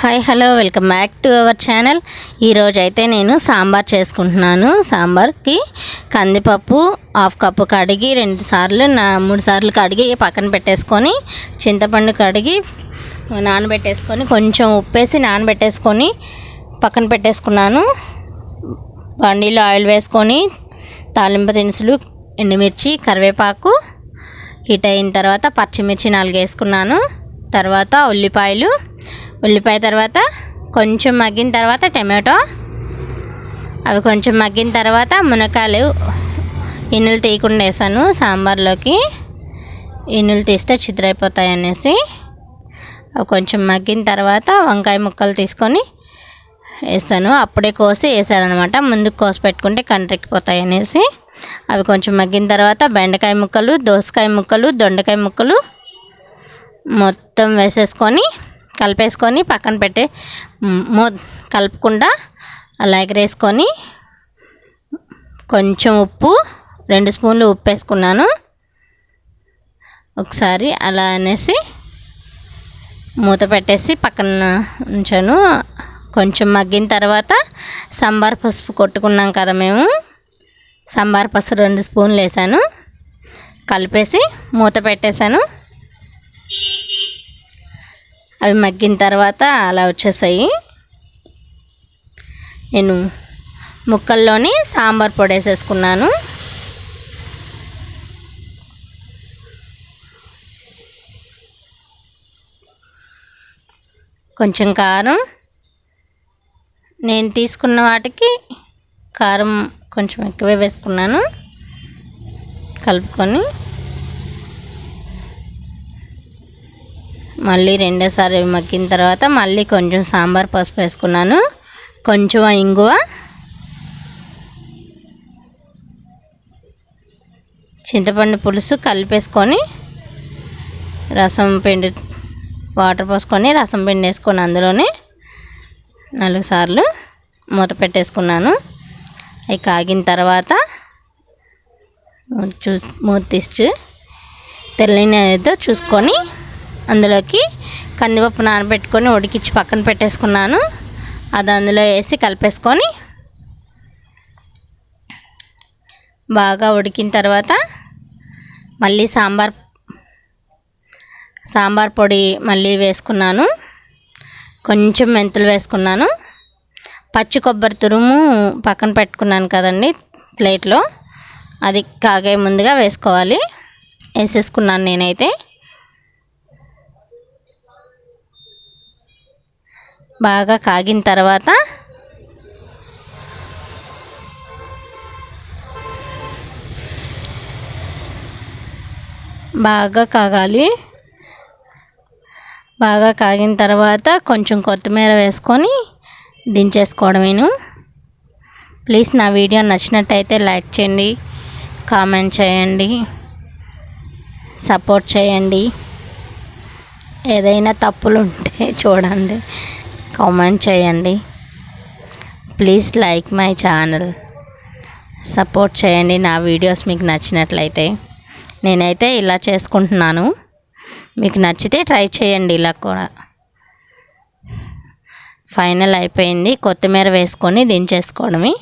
Hi hello welcome back to our channel. ఈరోజు అయితే నేను సాంబార్ చేసుకుంటున్నాను. సాంబార్కి కందిపప్పు హాఫ్ కప్పు కడిగి 3 సార్లు కడిగి పక్కన పెట్టేసుకొని, చింతపండు కడిగి నానబెట్టేసుకొని, కొంచెం ఉప్పేసి నానబెట్టేసుకొని పక్కన పెట్టేసుకున్నాను. బండిలో ఆయిల్ వేసుకొని తాలింపు దినుసులు, ఎండుమిర్చి, కరివేపాకు హీట్ అయిన తర్వాత పచ్చిమిర్చి 4 వేసుకున్నాను. తర్వాత ఉల్లిపాయ తర్వాత కొంచెం మగ్గిన తర్వాత టమాటో, అవి కొంచెం మగ్గిన తర్వాత మునక్కాయలు ఇన్నులు తీయకుండా వేసాను. సాంబార్లోకి ఇన్నులు తీస్తే చిత్రైపోతాయి అనేసి అవి కొంచెం మగ్గిన తర్వాత వంకాయ ముక్కలు తీసుకొని వేస్తాను. అప్పుడే కోసి వేసాను అనమాట. ముందుకు కోసి పెట్టుకుంటే కంటెక్కిపోతాయి అనేసి అవి కొంచెం మగ్గిన తర్వాత బెండకాయ ముక్కలు, దోసకాయ ముక్కలు, దొండకాయ ముక్కలు మొత్తం వేసేసుకొని కలిపేసుకొని పక్కన పెట్టే కలుపుకుండా అలా ఎగరేసుకొని కొంచెం ఉప్పు 2 స్పూన్లు ఉప్పు వేసుకున్నాను. ఒకసారి అలా అనేసి మూత పెట్టేసి పక్కన ఉంచాను. కొంచెం మగ్గిన తర్వాత సాంబార్ పసుపు కొట్టుకున్నాం కదా మేము, సాంబార్ పసుపు 2 స్పూన్లు వేసాను. కలిపేసి మూత పెట్టేశాను. అవి మగ్గిన తర్వాత అలా వచ్చేసాయి. నేను ముక్కల్లోని సాంబార్ పొడి వేసేసుకున్నాను. కొంచెం కారం, నేను తీసుకున్న వాటికి కారం కొంచెం ఎక్కువే వేసుకున్నాను. కలుపుకొని మళ్ళీ రెండోసారి మగ్గిన తర్వాత మళ్ళీ కొంచెం సాంబార్ పసుపు వేసుకున్నాను. కొంచెం ఇంగువ, చింతపండు పులుసు కలిపేసుకొని రసం పిండి వాటర్ పోసుకొని రసం పిండి వేసుకొని అందులోనే 4 సార్లు మూత పెట్టేసుకున్నాను. అవి కాగిన తర్వాత మూత తీసి తెల్లినేదో చూసుకొని అందులోకి కందిపప్పు నానబెట్టుకొని ఉడికించి పక్కన పెట్టేసుకున్నాను. అది అందులో వేసి కలిపేసుకొని బాగా ఉడికిన తర్వాత మళ్ళీ సాంబార్ పొడి మళ్ళీ వేసుకున్నాను. కొంచెం మెంతులు వేసుకున్నాను. పచ్చి కొబ్బరి తురుము పక్కన పెట్టుకున్నాను కదండి ప్లేట్లో, అది కాగే ముందుగా వేసుకోవాలి. వేసేసుకున్నాను నేనైతే. బాగా కాగిన తర్వాత బాగా కాగాలి. బాగా కాగిన తర్వాత కొంచెం కొత్తిమీర వేసుకొని దించేసుకోవడమేను. ప్లీజ్ నా వీడియో నచ్చినట్టయితే లైక్ చేయండి, కామెంట్ చేయండి, సపోర్ట్ చేయండి. ఏదైనా తప్పులు ఉంటే చూడండి, కామెంట్ చేయండి. Please like my channel, support చేయండి. నా వీడియోస్ మీకు నచ్చినట్లయితే నేనైతే ఇలా చేసుకుంటున్నాను. మీకు నచ్చితే ట్రై చేయండి ఇలా కూడా. ఫైనల్ అయిపోయింది. కొత్తిమీర వేసుకొని దించేసుకోవడమే.